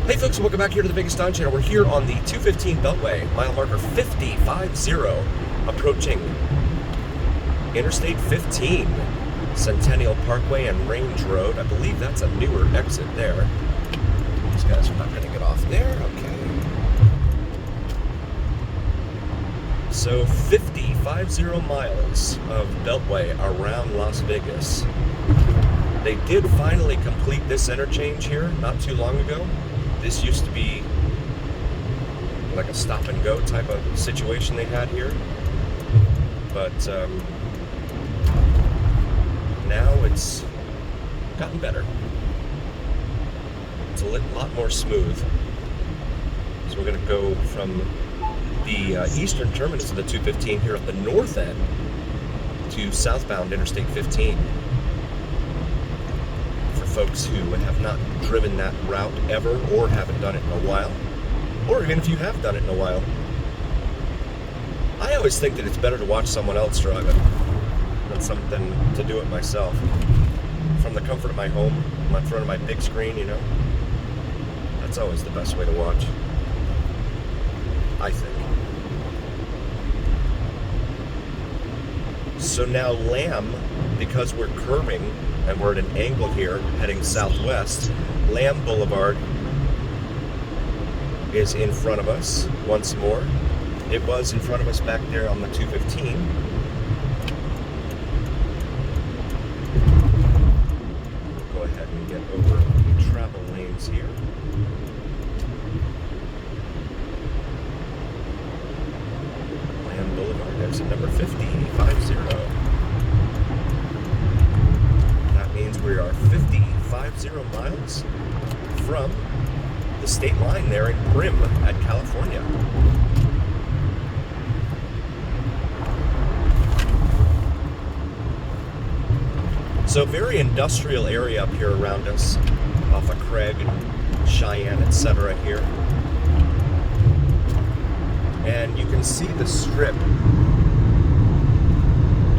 Hey folks, welcome back here to the Vegas Don Channel. We're here on the 215 Beltway, mile marker 5050, approaching Interstate 15, Centennial Parkway and Range Road. I believe that's a newer exit there. These guys are not going to get off there. Okay. So 50 miles of Beltway around Las Vegas. They did finally complete this interchange here not too long ago. This used to be like a stop and go type of situation they had here, but now it's gotten better. It's a lot more smooth. So we're going to go from the eastern terminus of the 215 here at the north end to southbound Interstate 15. Folks who have not driven that route ever or haven't done it in a while, or even if you have done it in a while. I always think that it's better to watch someone else drive it than something to do it myself. From the comfort of my home, in front of my big screen, you know, that's always the best way to watch, I think. So now Lamb, because we're curving and we're at an angle here heading southwest, Lamb Boulevard is in front of us once more. It was in front of us back there on the 215. We'll go ahead and get over the travel lanes here. Lamb Boulevard, there's a number 50. Means we are 50 miles from the state line there in Brim at California. So very industrial area up here around us, off of Craig and Cheyenne, etc. here. And you can see the strip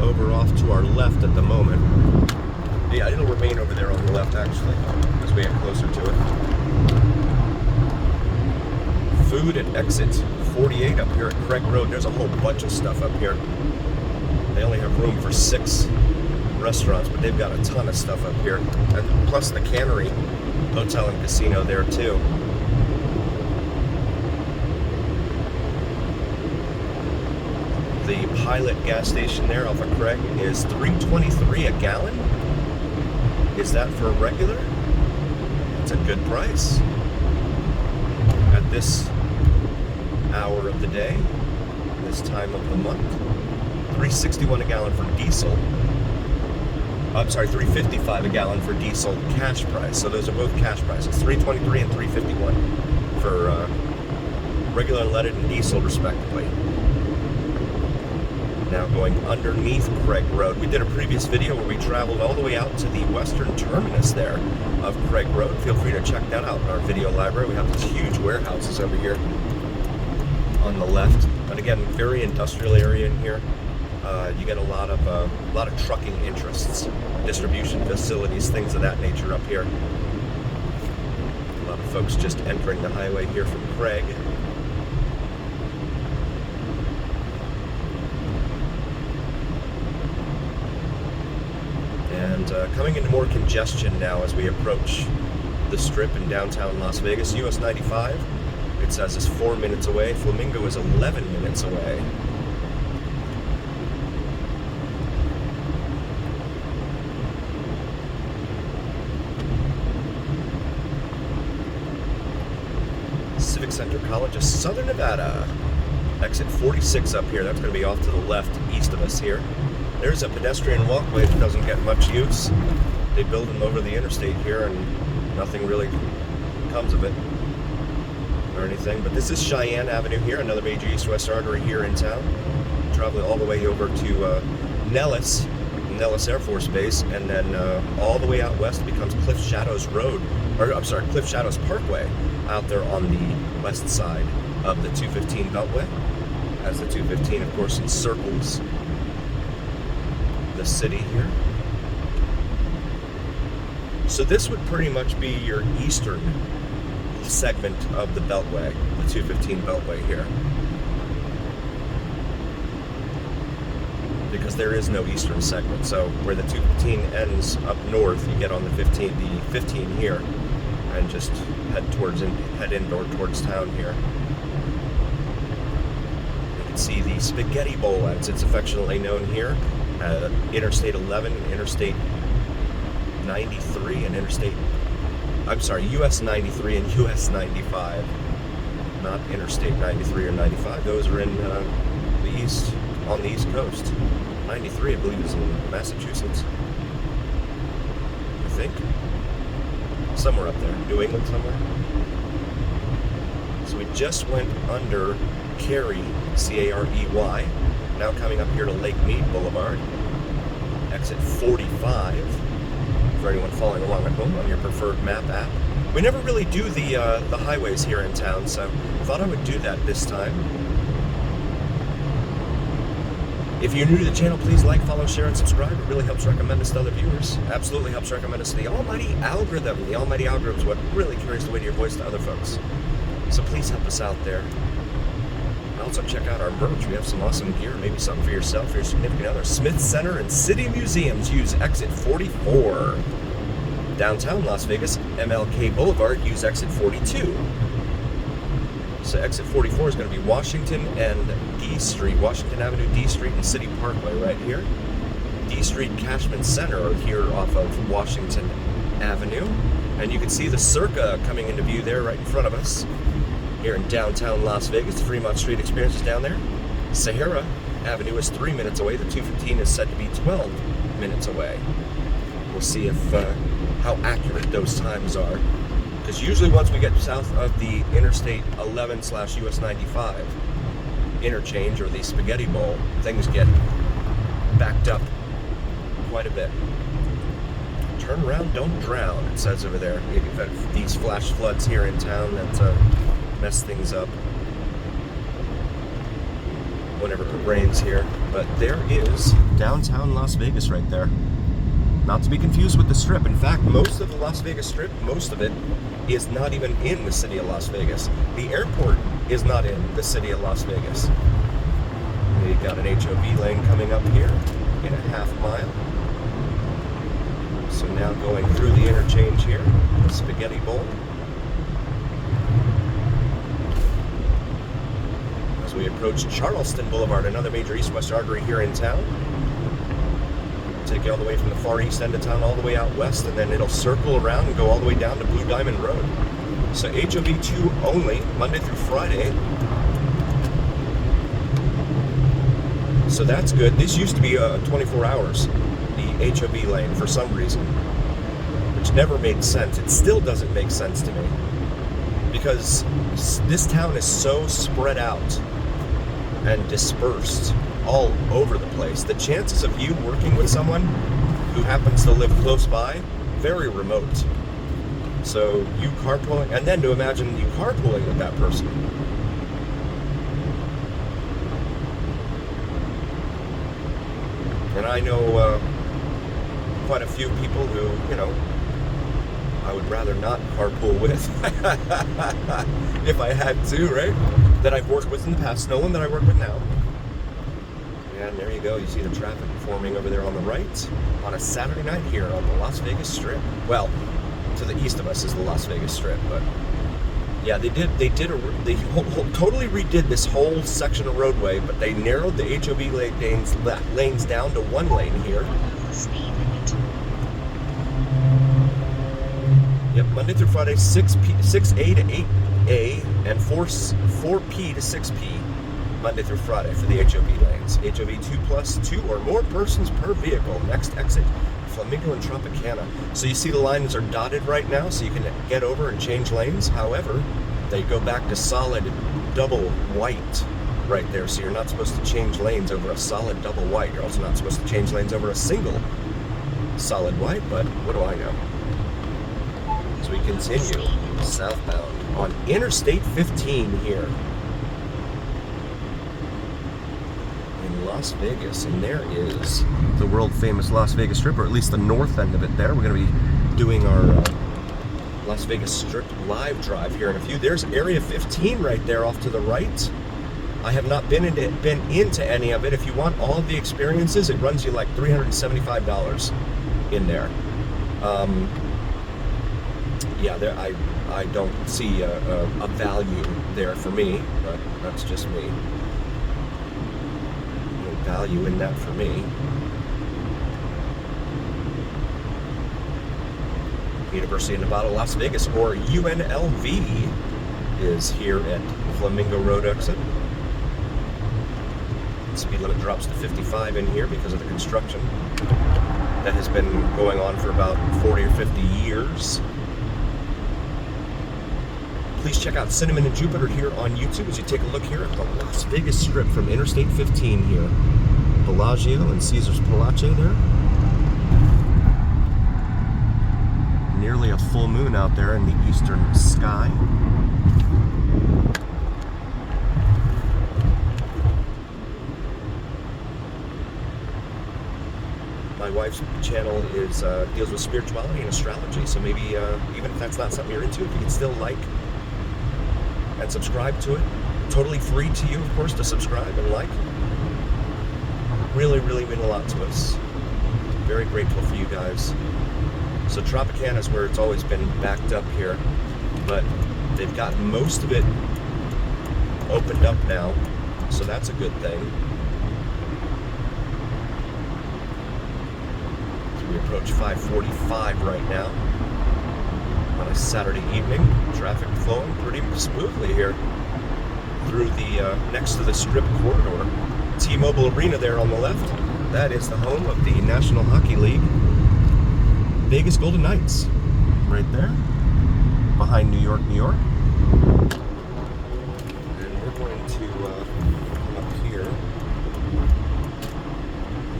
over off to our left at the moment. Yeah, it'll remain over there on the left, actually, as we get closer to it. Food at exit 48 up here at Craig Road. There's a whole bunch of stuff up here. They only have room for 6 restaurants, but they've got a ton of stuff up here. And plus the Cannery Hotel and Casino there, too. The Pilot gas station there off of Craig is $3.23 a gallon. Is that for regular? It's a good price at this hour of the day, this time of the month. $3.61 a gallon for diesel. I'm sorry, $3.55 a gallon for diesel cash price. So those are both cash prices, $3.23 and $3.51 for regular unleaded and diesel, respectively. Now going underneath Craig Road. We did a previous video where we traveled all the way out to the western terminus there of Craig Road. Feel free to check that out in our video library. We have these huge warehouses over here on the left. And again, very industrial area in here. You get a lot of trucking interests, distribution facilities, things of that nature up here. A lot of folks just entering the highway here from Craig. Coming into more congestion now as we approach the Strip in downtown Las Vegas. US 95, it says, is 4 minutes away. Flamingo is 11 minutes away. Civic Center College of Southern Nevada. Exit 46 up here. That's going to be off to the left, east of us here. There's a pedestrian walkway that doesn't get much use. They build them over the interstate here and nothing really comes of it or anything. But this is Cheyenne Avenue here, another major east-west artery here in town. Traveling all the way over to Nellis Air Force Base, and then all the way out west becomes Cliff Shadows Road, or I'm sorry, Cliff Shadows Parkway, out there on the west side of the 215 Beltway. As the 215, of course, encircles the city here. So this would pretty much be your eastern segment of the Beltway, the 215 Beltway here. Because there is no eastern segment, so where the 215 ends up north, you get on the 15 here, and just head indoor towards town here. You can see the Spaghetti Bowl, as it's affectionately known here. Interstate 11, Interstate 93, and US 93 and US 95. Not Interstate 93 or 95. Those are in the east, on the East Coast. 93, I believe, is in Massachusetts. I think. Somewhere up there. New England somewhere. So we just went under Carey, C-A-R-E-Y. Now coming up here to Lake Mead Boulevard. Exit 45. For anyone following along at home on your preferred map app. We never really do the highways here in town, so thought I would do that this time. If you're new to the channel, please like, follow, share, and subscribe. It really helps recommend us to other viewers. Absolutely helps recommend us to the almighty algorithm. The almighty algorithm is what really carries the weight of your voice to other folks. So please help us out there. And also check out our merch. We have some awesome gear, maybe something for yourself or your significant other. Smith Center and City Museums use exit 44. Downtown Las Vegas, MLK Boulevard, use exit 42. So exit 44 is going to be Washington and D Street, Washington Avenue, D Street, and City Parkway right here. D Street, Cashman Center are here off of Washington Avenue. And you can see the Circa coming into view there right in front of us. Here in downtown Las Vegas, the Fremont Street Experience is down there. Sahara Avenue is 3 minutes away. The 215 is said to be 12 minutes away. We'll see if how accurate those times are. Because usually once we get south of the Interstate 11/US 95 interchange, or the Spaghetti Bowl, things get backed up quite a bit. Turn around, don't drown, it says over there. We've had these flash floods here in town that mess things up whenever it rains here. But there is downtown Las Vegas right there. Not to be confused with the Strip. In fact, most of the Las Vegas Strip, most of it, is not even in the city of Las Vegas. The airport is not in the city of Las Vegas. We've got an HOV lane coming up here in a half mile. So now going through the interchange here, the Spaghetti Bowl. As we approach Charleston Boulevard, another major east-west artery here in town. Take you all the way from the far east end of town all the way out west, and then it'll circle around and go all the way down to Blue Diamond Road. So HOV 2 only, Monday through Friday. So that's good. This used to be 24 hours, the HOV lane, for some reason, which never made sense. It still doesn't make sense to me, because this town is so spread out and dispersed all over the place. The chances of you working with someone who happens to live close by, very remote. So you carpooling, and then to imagine you carpooling with that person. And I know quite a few people who, you know, I would rather not carpool with if I had to, right? That I've worked with in the past. No one that I work with now. And there you go, you see the traffic forming over there on the right on a Saturday night here on the Las Vegas Strip. Well, to the east of us is the Las Vegas Strip, but yeah, they totally redid this whole section of roadway, but they narrowed the HOV lanes down to one lane here. Yep, Monday through Friday, 6A to 8A, and 4P to 6P. Monday through Friday for the HOV lanes. HOV 2+2 or more persons per vehicle. Next exit, Flamingo and Tropicana. So you see the lines are dotted right now, so you can get over and change lanes. However, they go back to solid double white right there. So you're not supposed to change lanes over a solid double white. You're also not supposed to change lanes over a single solid white, but what do I know? So we continue southbound on Interstate 15 here. Las Vegas, and there is the world famous Las Vegas Strip, or at least the north end of it there. We're going to be doing our Las Vegas Strip live drive here in a few. There's Area 15 right there off to the right. I have not been into any of it. If you want all of the experiences, it runs you like $375 in there. Yeah, I don't see a value there for me, but that's just me. No value in that for me. University of Nevada, Las Vegas, or UNLV, is here at Flamingo Road exit. Speed limit drops to 55 in here because of the construction that has been going on for about 40 or 50 years. Please check out Cinnamon and Jupiter here on YouTube as you take a look here at the Las Vegas Strip from Interstate 15 here. Bellagio and Caesar's Palace there. Nearly a full moon out there in the eastern sky. My wife's channel is deals with spirituality and astrology, so maybe even if that's not something you're into, if you can still like and subscribe to it. Totally free to you, of course, to subscribe and like. Really, really mean a lot to us. Very grateful for you guys. So Tropicana is where it's always been backed up here, but they've got most of it opened up now, so that's a good thing. So we approach 5:45 right now on a Saturday evening. Traffic flowing pretty smoothly here through the next to the Strip corridor. T-Mobile Arena there on the left. That is the home of the National Hockey League. Vegas Golden Knights, right there, behind New York, New York. And we're going to come up here.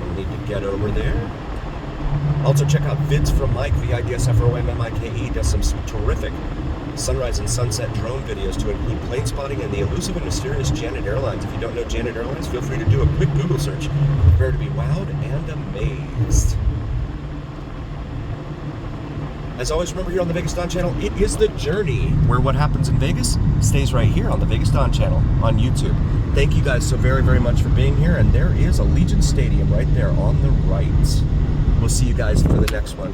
We'll need to get over there. Also check out Vids from Mike, VIDSFROMMIKE, does some terrific sunrise and sunset drone videos to include plane spotting and the elusive and mysterious Janet Airlines. If you don't know Janet Airlines, feel free to do a quick Google search. Prepare to be wowed and amazed. As always, remember here on the Vegas Don channel, it is the journey where what happens in Vegas stays right here on the Vegas Don channel on YouTube. Thank you guys so very, very much for being here. And there is Allegiant Stadium right there on the right. We'll see you guys for the next one.